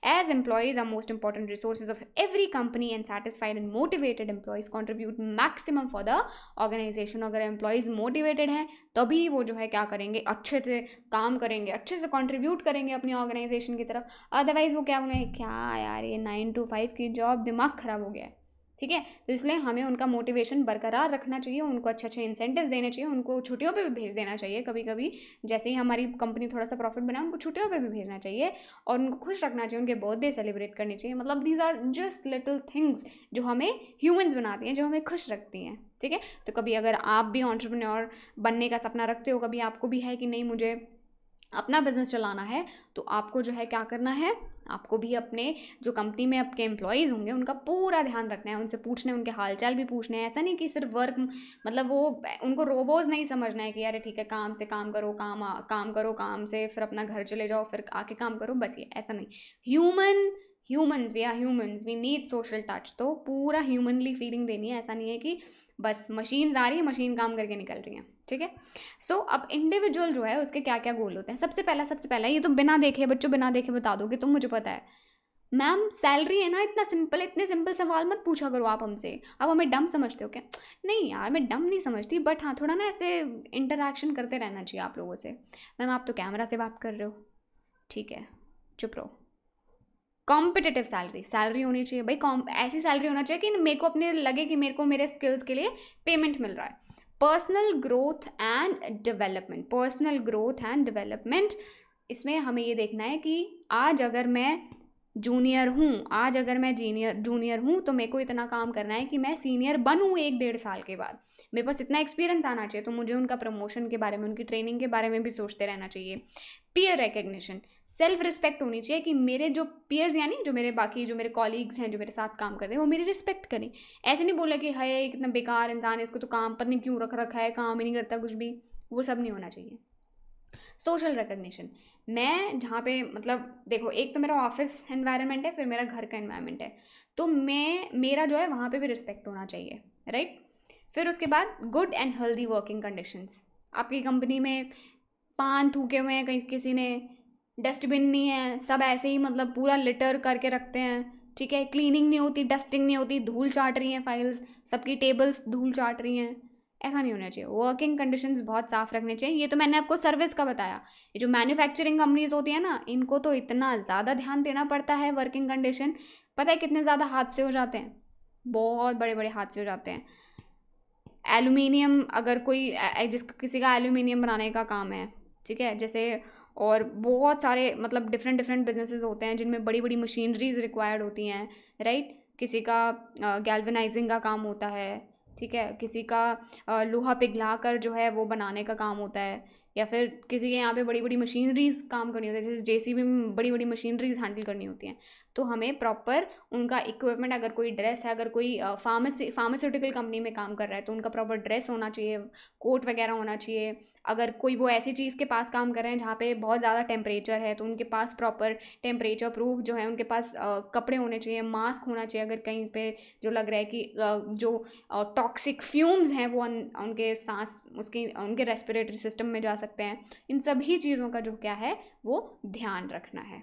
A: As employees are most important resources of every company and satisfied and motivated employees contribute maximum for the organisation. अगर एम्प्लॉयज़ मोटिवेटेड हैं तभी वो जो है क्या करेंगे, अच्छे से काम करेंगे, अच्छे से कॉन्ट्रीब्यूट करेंगे अपनी ऑर्गेनाइजेशन की तरफ। अदरवाइज़ वो क्या बोलेंगे, क्या यार ये 9 to 5 की जॉब, दिमाग ख़राब हो गया है, ठीक है। तो इसलिए हमें उनका मोटिवेशन बरकरार रखना चाहिए, उनको अच्छे अच्छे इंसेंटिव्स देने चाहिए, उनको छुट्टियों पे भी भेज देना चाहिए कभी कभी, जैसे ही हमारी कंपनी थोड़ा सा प्रॉफिट बनाए उनको छुट्टियों पे भी भेजना चाहिए और उनको खुश रखना चाहिए, उनके बर्थडे सेलिब्रेट करनी चाहिए। मतलब these are just little things जो हमें ह्यूमंस बनाती हैं, जो हमें खुश रखती हैं, ठीक है। तो कभी अगर आप भी एंटरप्रेन्योर बनने का सपना रखते हो, कभी आपको भी है कि नहीं मुझे अपना बिजनेस चलाना है, तो आपको जो है क्या करना है, आपको भी अपने जो कंपनी में आपके एम्प्लॉयज़ होंगे उनका पूरा ध्यान रखना है, उनसे पूछना है, उनके हालचाल भी पूछने हैं। ऐसा नहीं कि सिर्फ वर्क, मतलब वो उनको रोबोज नहीं समझना है कि यार ठीक है काम से काम करो, काम करो, काम से फिर अपना घर चले जाओ, फिर आके काम करो, बस ये ऐसा नहीं। Humans we are humans, we need social touch. तो पूरा ह्यूमनली फीलिंग देनी है, ऐसा नहीं है कि बस मशीन आ रही है, मशीन काम करके निकल रही है, ठीक है। सो अब इंडिविजुअल जो है उसके क्या क्या गोल होते हैं। सबसे पहला ये तो बिना देखे बच्चों, बिना देखे बता दोगे तुम, मुझे पता है। मैम सैलरी है ना, इतना सिंपल, इतने सिंपल सवाल मत पूछा करो आप हमसे, आप हमें डम समझते हो क्या? नहीं यार, मैं डम नहीं समझती, बट हाँ थोड़ा ना ऐसे इंटरेक्शन करते रहना चाहिए आप लोगों से। मैम आप तो कैमरा से बात कर रहे हो, ठीक है चुप रहो। कॉम्पिटिटिव सैलरी, सैलरी होनी चाहिए भाई, ऐसी सैलरी होना चाहिए कि मेरे को अपने लगे कि मेरे को मेरे स्किल्स के लिए पेमेंट मिल रहा है। Personal growth and development, personal growth and development, इसमें हमें ये देखना है कि आज अगर मैं जूनियर हूँ, आज अगर मैं जूनियर हूँ तो मेरे को इतना काम करना है कि मैं सीनियर बनूँ 1-1.5 साल के बाद, मेरे पास इतना एक्सपीरियंस आना चाहिए, तो मुझे उनका प्रमोशन के बारे में, उनकी ट्रेनिंग के बारे में भी सोचते रहना चाहिए। पीयर रिकग्निशन, सेल्फ रिस्पेक्ट होनी चाहिए कि मेरे जो पीयर्स यानी जो मेरे बाकी जो मेरे कॉलीग्स हैं जो मेरे साथ काम करते हैं वो मेरी रिस्पेक्ट करें। ऐसे नहीं बोला कि हाय कितना बेकार इंसान है, इसको तो काम पर नहीं क्यों रख रखा है, काम ही नहीं करता कुछ भी, वो सब नहीं होना चाहिए। सोशल रिकग्निशन, मैं जहाँ पे मतलब देखो, एक तो मेरा ऑफिस एनवायरनमेंट है, फिर मेरा घर का एनवायरनमेंट है, तो मेरा जो है वहाँ पे भी रिस्पेक्ट होना चाहिए, राइट। फिर उसके बाद good and healthy working conditions, आपकी कंपनी में पान थूके हुए हैं, कहीं किसी ने डस्टबिन नहीं है, सब ऐसे ही मतलब पूरा लिटर करके रखते हैं, ठीक है, क्लीनिंग नहीं होती, डस्टिंग नहीं होती, धूल चाट रही हैं फाइल्स, सबकी टेबल्स धूल चाट रही हैं, ऐसा नहीं होना चाहिए। वर्किंग कंडीशंस बहुत साफ रखने चाहिए। ये तो मैंने आपको सर्विस का बताया, ये जो मैन्युफैक्चरिंग कंपनीज होती है ना, इनको तो इतना ज़्यादा ध्यान देना पड़ता है वर्किंग कंडीशन, पता है कितने ज़्यादा हादसे हो जाते हैं, बहुत बड़े बड़े हादसे हो जाते हैं। एल्यूमिनियम, अगर कोई किसी का एल्यूमिनियम बनाने का काम है, ठीक है, जैसे और बहुत सारे मतलब डिफरेंट डिफरेंट बिजनेसेस होते हैं जिनमें बड़ी बड़ी मशीनरीज रिक्वायर्ड होती हैं, राइट। किसी का गैल्वेनाइजिंग का काम होता है, ठीक है, किसी का लोहा पिघला कर जो है वो बनाने का काम होता है, या फिर किसी के यहाँ पे बड़ी बड़ी मशीनरीज काम करनी होती है, जैसे जेसीबी में बड़ी बड़ी मशीनरीज हैंडल करनी होती हैं, तो हमें प्रॉपर उनका इक्विपमेंट, अगर कोई ड्रेस है, अगर कोई फार्मास्यूटिकल कंपनी में काम कर रहा है तो उनका प्रॉपर ड्रेस होना चाहिए, कोट वगैरह होना चाहिए। अगर कोई वो ऐसी चीज़ के पास काम कर रहे हैं जहाँ पे बहुत ज़्यादा टेम्परेचर है तो उनके पास प्रॉपर टेम्परेचर प्रूफ जो है, उनके पास कपड़े होने चाहिए, मास्क होना चाहिए, अगर कहीं पे जो लग रहा है कि जो टॉक्सिक फ्यूम्स हैं वो उनके सांस उसकी उनके रेस्पिरेटरी सिस्टम में जा सकते हैं। इन सभी चीज़ों का जो क्या है वो ध्यान रखना है।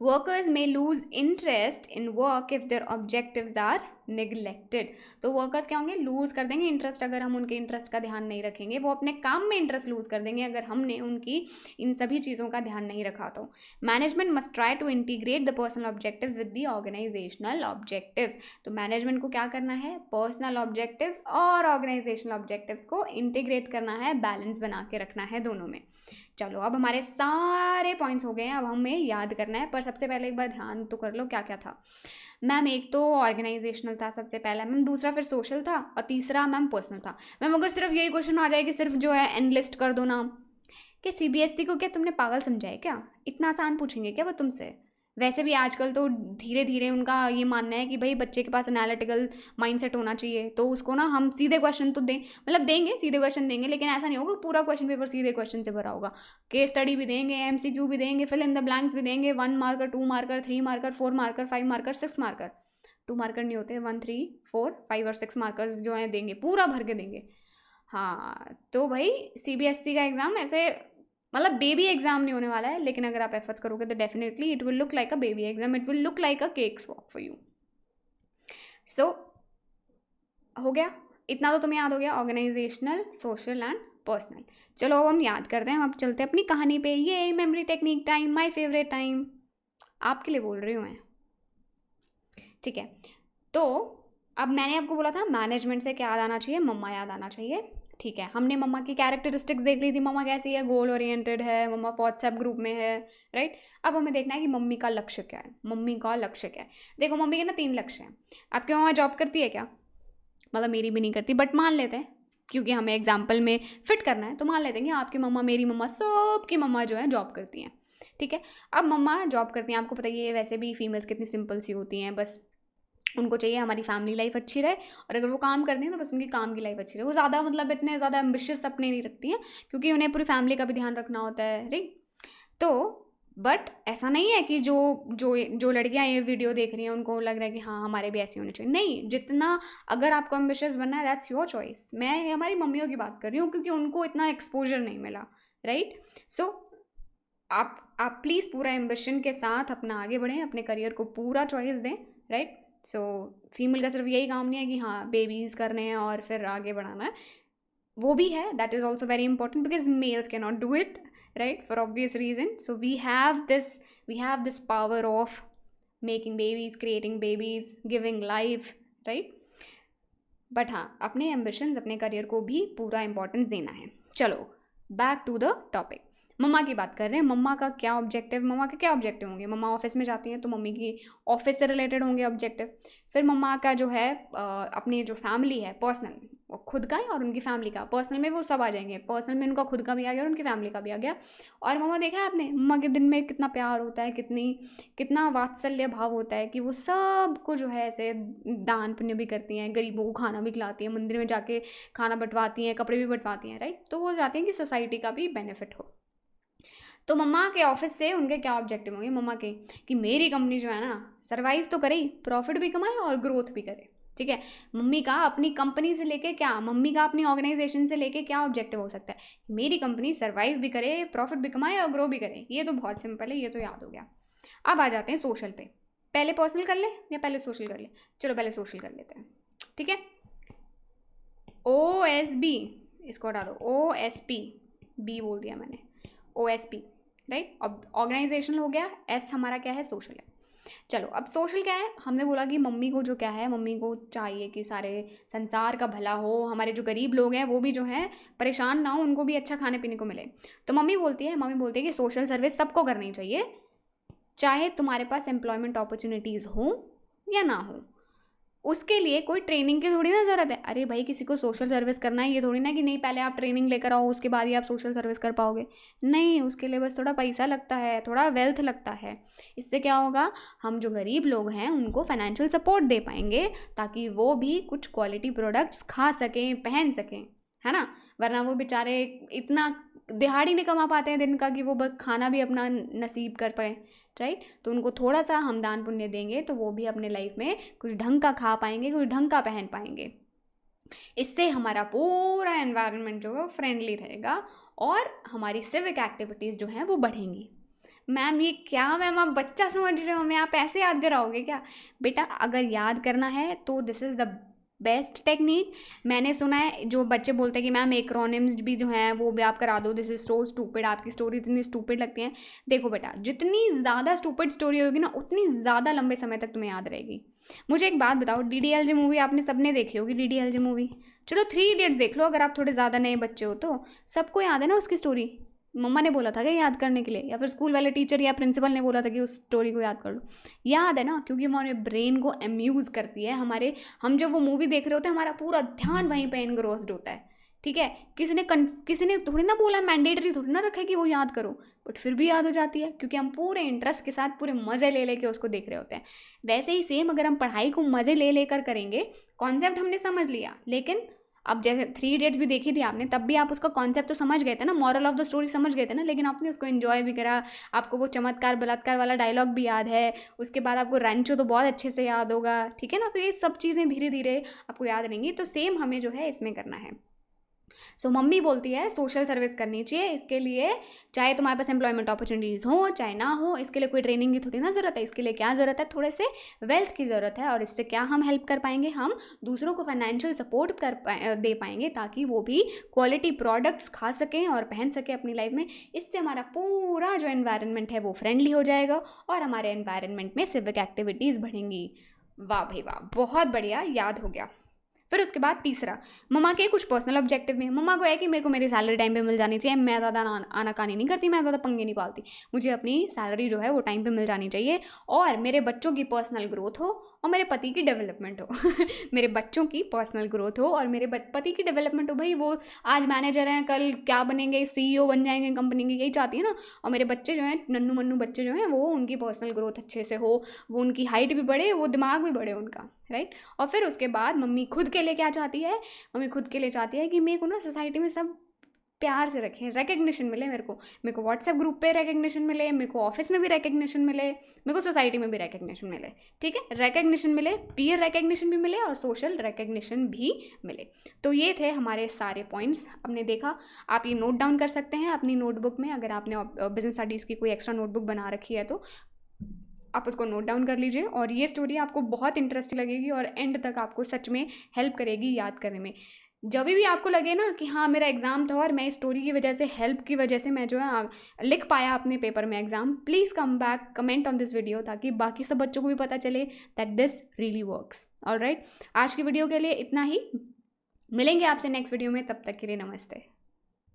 A: Workers may lose interest in work if their objectives are neglected. तो वर्कर्स क्या होंगे, लूज कर देंगे इंटरेस्ट, अगर हम उनके इंटरेस्ट का ध्यान नहीं रखेंगे, वो अपने काम में इंटरेस्ट लूज कर देंगे अगर हमने उनकी इन सभी चीज़ों का ध्यान नहीं रखा तो। Management must try to integrate the personal objectives with the organisational objectives. तो मैनेजमेंट को क्या करना है, पर्सनल ऑब्जेक्टिव्स और ऑर्गेनाइजेशनल ऑब्जेक्टिव्स को इंटीग्रेट करना है, बैलेंस बना के रखना है दोनों में। चलो अब हमारे सारे पॉइंट्स हो गए हैं, अब हमें याद करना है, पर सबसे पहले एक बार ध्यान तो कर लो क्या क्या था। मैम एक तो ऑर्गेनाइजेशनल था सबसे पहला मैम, दूसरा फिर सोशल था, और तीसरा मैम पर्सनल था। मैम अगर सिर्फ यही क्वेश्चन आ जाए कि सिर्फ जो है एनलिस्ट कर दो नाम, कि सीबीएसई को क्या तुमने पागल समझा है क्या, इतना आसान पूछेंगे क्या वो तुमसे? वैसे भी आजकल तो धीरे धीरे उनका ये मानना है कि भाई बच्चे के पास एनालिटिकल माइंडसेट होना चाहिए, तो उसको ना हम सीधे क्वेश्चन तो दें, मतलब देंगे, सीधे क्वेश्चन देंगे, लेकिन ऐसा नहीं होगा पूरा क्वेश्चन पेपर सीधे क्वेश्चन से भरा होगा। केस स्टडी भी देंगे, एमसीक्यू भी देंगे, फिल इन द ब्लैंक्स भी देंगे, 1 marker, 2 marker, 3 marker, 4 marker, 5 marker, 6 marker, 2 marker नहीं होते, 1, 3, 4, 5 और 6 मार्कर्स जो हैं देंगे, पूरा भर के देंगे। हाँ तो भाई सीबीएसई का एग्ज़ाम ऐसे मतलब बेबी एग्जाम नहीं होने वाला है, लेकिन अगर आप एफर्ट्स करोगे तो definitely it will look like a baby exam, it will look like a cakes walk for you. So हो गया, इतना तो तुम्हें याद हो गया, ऑर्गेनाइजेशनल, सोशल एंड पर्सनल। चलो अब हम याद करते हैं, हम अब चलते हैं अपनी कहानी पे। ये memory technique time, my favourite time, आपके लिए बोल रही हूँ मैं, ठीक है। तो अब मैंने आपको बोला था मैनेजमेंट से क्या याद आना चाहिए, मम्मा याद आना चाहिए, ठीक है। हमने मम्मा की कैरेक्टरिस्टिक्स देख ली थी, मम्मा कैसी है, गोल ओरिएंटेड है, मम्मा व्हाट्सएप ग्रुप में है, राइट। अब हमें देखना है कि मम्मी का लक्ष्य क्या है, मम्मी का लक्ष्य क्या है। देखो मम्मी के ना 3 लक्ष्य हैं। आपकी मम्मा जॉब करती है क्या, मतलब मेरी भी नहीं करती, बट मान लेते हैं क्योंकि हमें एग्जाम्पल में फिट करना है, तो मान लेते हैं कि आपकी मम्मा, मेरी मम्मा, सबकी मम्मा जो है जॉब करती हैं, ठीक है। अब मम्मा जॉब करती हैं, आपको पता ही है वैसे भी फीमेल्स कितनी सिंपल सी होती हैं, बस उनको चाहिए हमारी फैमिली लाइफ अच्छी रहे, और अगर वो काम करती हैं तो बस उनकी काम की लाइफ अच्छी रहे। वो ज़्यादा मतलब इतने ज़्यादा एम्बिशियस सपने नहीं रखती हैं, क्योंकि उन्हें पूरी फैमिली का भी ध्यान रखना होता है, राइट। तो बट ऐसा नहीं है कि जो जो जो लड़कियां ये वीडियो देख रही हैं उनको लग रहा है कि हाँ हमारे भी ऐसे होने चाहिए, नहीं। जितना अगर आपको एम्बिशियस बनना है दैट्स योर चॉइस। मैं हमारी मम्मियों की बात कर रही हूँ क्योंकि उनको इतना एक्सपोजर नहीं मिला, राइट। सो आप प्लीज़ पूरा एम्बिशन के साथ अपना आगे बढ़ें, अपने करियर को पूरा चॉइस दें, राइट। सो फीमेल का सिर्फ यही काम नहीं है कि हाँ बेबीज़ करने हैं और फिर आगे बढ़ाना है, वो भी है, that is also very important because males can not do it, right, for obvious reason. So we have this power of making babies, creating babies, giving life, right. But हाँ, अपने एम्बिशंस, अपने करियर को भी पूरा importance देना है. चलो back to the topic. मम्मा की बात कर रहे हैं. मम्मा के क्या ऑब्जेक्टिव होंगे. मम्मा ऑफिस में जाती हैं तो मम्मी की ऑफिस से रिलेटेड होंगे ऑब्जेक्टिव. फिर मम्मा का जो है अपनी जो फैमिली है पर्सनल, वो खुद का है और उनकी फैमिली का. पर्सनल में वो सब आ जाएंगे. पर्सनल में उनका खुद का भी आ गया और उनकी फैमिली का भी आ गया. और मम्मा देखा है आपने, मम्मा के दिन में कितना प्यार होता है, कितना वात्सल्य भाव होता है कि वो सबको जो है ऐसे दान पुण्य भी करती हैं, गरीबों को खाना भी खिलाती हैं, मंदिर में जाके खाना बंटवाती हैं, कपड़े भी बंटवाती हैं, राइट. तो वो चाहती हैं कि सोसाइटी का भी बेनिफिट हो. तो मम्मा के ऑफिस से उनके क्या ऑब्जेक्टिव होंगे मम्मा के, कि मेरी कंपनी जो है ना सर्वाइव तो करे, प्रॉफिट भी कमाए और ग्रोथ भी करे. ठीक है. मम्मी का अपनी कंपनी से लेके क्या, मम्मी का अपनी ऑर्गेनाइजेशन से लेके क्या ऑब्जेक्टिव हो सकता है, मेरी कंपनी सर्वाइव भी करे, प्रॉफिट भी कमाए और ग्रो भी करे. ये तो बहुत सिंपल है, ये तो याद हो गया. अब आ जाते हैं सोशल पे. पहले पर्सनल कर ले या पहले सोशल कर ले. चलो पहले सोशल कर लेते हैं. ठीक है. OSB, इसको हटा दो, OSP, बी बोल दिया मैंने, OSP, राइट. अब ऑर्गेनाइजेशन हो गया, एस हमारा क्या है, सोशल है. चलो अब सोशल क्या है, हमने बोला कि मम्मी को जो क्या है, मम्मी को चाहिए कि सारे संसार का भला हो, हमारे जो गरीब लोग हैं वो भी जो है परेशान ना हो, उनको भी अच्छा खाने पीने को मिले. तो मम्मी बोलती है कि सोशल सर्विस सबको करनी चाहिए, चाहे तुम्हारे पास एम्प्लॉयमेंट अपॉर्चुनिटीज़ हो या ना हो. उसके लिए कोई ट्रेनिंग की थोड़ी ना ज़रूरत है. अरे भाई किसी को सोशल सर्विस करना है, ये थोड़ी ना कि नहीं पहले आप ट्रेनिंग लेकर आओ उसके बाद ही आप सोशल सर्विस कर पाओगे. नहीं, उसके लिए बस थोड़ा पैसा लगता है, थोड़ा वेल्थ लगता है. इससे क्या होगा, हम जो गरीब लोग हैं उनको फाइनेंशियल सपोर्ट दे पाएंगे ताकि वो भी कुछ क्वालिटी प्रोडक्ट्स खा सकें, पहन सकें, है ना. वरना वो बेचारे इतना दिहाड़ी नहीं कमा पाते हैं दिन का कि वो बस खाना भी अपना नसीब कर पाए, राइट. तो उनको थोड़ा सा हम दान पुण्य देंगे तो वो भी अपने लाइफ में कुछ ढंग का खा पाएंगे, कुछ ढंग का पहन पाएंगे. इससे हमारा पूरा एनवायरनमेंट जो है वो फ्रेंडली रहेगा और हमारी सिविक एक्टिविटीज़ जो हैं वो बढ़ेंगी. मैम ये क्या, मैम आप बच्चा समझ रहे हो, मैं आप ऐसे याद कराओगे क्या. बेटा अगर याद करना है तो this is the best technique. मैंने सुना है जो बच्चे बोलते हैं कि मैम एक्रोनिम्स भी जो हैं वो भी आप करा दो, दिस इज सो स्टूपिड, आपकी स्टोरी इतनी स्टूपिड लगती है. देखो बेटा, जितनी ज़्यादा स्टूपिड स्टोरी होगी ना उतनी ज़्यादा लंबे समय तक तुम्हें याद रहेगी. मुझे एक बात बताओ, DDLJ मूवी आपने सबने देखी होगी, DDLJ मूवी. चलो 3 इडियट देख लो अगर आप थोड़े ज़्यादा नए बच्चे हो तो. सबको याद है ना उसकी स्टोरी. मम्मा ने बोला था कि याद करने के लिए, या फिर स्कूल वाले टीचर या प्रिंसिपल ने बोला था कि उस स्टोरी को याद कर लो. याद है ना, क्योंकि हमारे ब्रेन को अम्यूज़ करती है. हम जब वो मूवी देख रहे होते हैं हमारा पूरा ध्यान वहीं पे इनग्रोस्ड होता है. ठीक है. किसी ने थोड़ी ना बोला, मैंडेटरी थोड़ी ना रखा है कि वो याद करो, बट फिर भी याद हो जाती है क्योंकि हम पूरे इंटरेस्ट के साथ पूरे मज़े ले लेके उसको देख रहे होते हैं. वैसे ही सेम अगर हम पढ़ाई को मज़े ले लेकर करेंगे, कॉन्सेप्ट हमने समझ लिया, लेकिन अब जैसे 3 इडियट्स भी देखी थी आपने, तब भी आप उसका कॉन्सेप्ट तो समझ गए थे ना, मॉरल ऑफ द स्टोरी समझ गए थे ना, लेकिन आपने उसको एंजॉय भी करा. आपको वो चमत्कार बलात्कार वाला डायलॉग भी याद है, उसके बाद आपको रैंचो तो बहुत अच्छे से याद होगा. ठीक है ना. तो ये सब चीज़ें धीरे धीरे आपको याद रहेंगी. तो सेम हमें जो है इसमें करना है. सो मम्मी बोलती है सोशल सर्विस करनी चाहिए. इसके लिए चाहे तुम्हारे पास एम्प्लॉयमेंट अपॉर्चुनिटीज़ हो चाहे ना हो, इसके लिए कोई ट्रेनिंग की थोड़ी ना ज़रूरत है. इसके लिए क्या ज़रूरत है, थोड़े से वेल्थ की ज़रूरत है. और इससे क्या हम हेल्प कर पाएंगे, हम दूसरों को फाइनेंशियल सपोर्ट दे पाएंगे ताकि वो भी क्वालिटी प्रोडक्ट्स खा सकें और पहन सकें अपनी लाइफ में. इससे हमारा पूरा जो एनवायरनमेंट है वो फ्रेंडली हो जाएगा और हमारे एनवायरनमेंट में सिविक एक्टिविटीज़ बढ़ेंगी. वाह भाई वाह, बहुत बढ़िया, याद हो गया. फिर उसके बाद तीसरा, मम्मा के कुछ पर्सनल ऑब्जेक्टिव में. मम्मा को है कि मेरे को मेरी सैलरी टाइम पे मिल जानी चाहिए. मैं ज़्यादा आनाकानी नहीं करती, मैं ज़्यादा पंगे नहीं पालती. मुझे अपनी सैलरी जो है वो टाइम पे मिल जानी चाहिए और मेरे बच्चों की पर्सनल ग्रोथ हो और मेरे पति की डेवलपमेंट हो. मेरे बच्चों की पर्सनल ग्रोथ हो और मेरे पति की डेवलपमेंट हो. भाई वो आज मैनेजर हैं, कल क्या बनेंगे, CEO बन जाएंगे कंपनी की, यही चाहती है ना. और मेरे बच्चे जो हैं, नन्नू मन्नू बच्चे जो हैं, वो उनकी पर्सनल ग्रोथ अच्छे से हो, वो उनकी हाइट भी बढ़े, वो दिमाग भी बढ़े उनका, राइट. और फिर उसके बाद मम्मी खुद के लिए क्या चाहती है, मम्मी खुद के लिए चाहती है कि मेरे को ना सोसाइटी में सब प्यार से रखें, रिकग्निशन मिले मेरे को व्हाट्सएप ग्रुप पे रिकग्निशन मिले, मेरे को ऑफिस में भी रिकग्निशन मिले, मेरे को सोसाइटी में भी रिकग्निशन मिले, ठीक है, रिकग्निशन मिले, पीयर रिकग्निशन भी मिले और सोशल रिकग्निशन भी मिले। तो ये थे हमारे सारे पॉइंट्स, हमने देखा। आप ये नोट डाउन कर सकते हैं अपनी नोटबुक में, अगर आपने बिजनेस स्टडीज़ की कोई एक्स्ट्रा नोटबुक बना रखी है तो आप उसको नोट डाउन कर लीजिए। और ये स्टोरी आपको बहुत इंटरेस्टिंग लगेगी और एंड तक आपको सच में हेल्प करेगी याद करने में। जब भी आपको लगे ना कि हाँ मेरा एग्ज़ाम था और मैं इस स्टोरी की वजह से, हेल्प की वजह से मैं जो है लिख पाया अपने पेपर में exam, please come back, comment on this video, ताकि बाकी सब बच्चों को भी पता चले that this really works. Alright, आज की वीडियो के लिए इतना ही, मिलेंगे आपसे नेक्स्ट वीडियो में, तब तक के लिए नमस्ते।